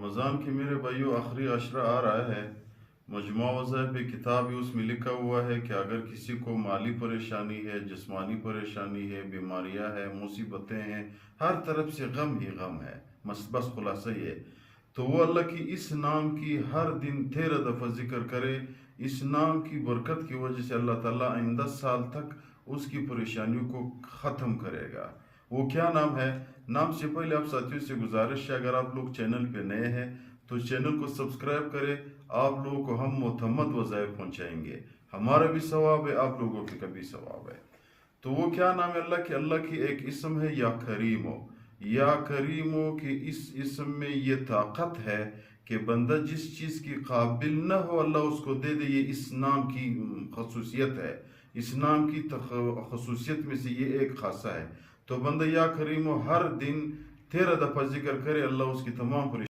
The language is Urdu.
رمضان کے میرے بھائیو آخری عشرہ آ رہا ہے۔ مجموعہ وظائف کتاب اس میں لکھا ہوا ہے کہ اگر کسی کو مالی پریشانی ہے، جسمانی پریشانی ہے، بیماریاں ہیں، مصیبتیں ہیں، ہر طرف سے غم ہی غم ہے، بس خلاصہ یہ ہے تو وہ اللہ کی اس نام کی ہر دن 13 دفعہ ذکر کرے۔ اس نام کی برکت کی وجہ سے اللہ تعالیٰ آئندہ سال تک اس کی پریشانیوں کو ختم کرے گا۔ وہ کیا نام ہے؟ نام سے پہلے آپ ساتھیوں سے گزارش ہے، اگر آپ لوگ چینل پہ نئے ہیں تو چینل کو سبسکرائب کریں۔ آپ لوگوں کو ہم معتمد وظائف پہنچائیں گے، ہمارا بھی ثواب ہے، آپ لوگوں کے بھی ثواب ہے۔ تو وہ کیا نام ہے اللہ کی ایک اسم ہے یا کریمو۔ یا کریمو کہ اس اسم میں یہ طاقت ہے کہ بندہ جس چیز کی قابل نہ ہو اللہ اس کو دے دے۔ یہ اس نام کی خصوصیت ہے، اس نام کی خصوصیت میں سے یہ ایک خاصہ ہے۔ تو بندہ یا کریمو ہر دن 13 دفعہ ذکر کرے، اللہ اس کی تمام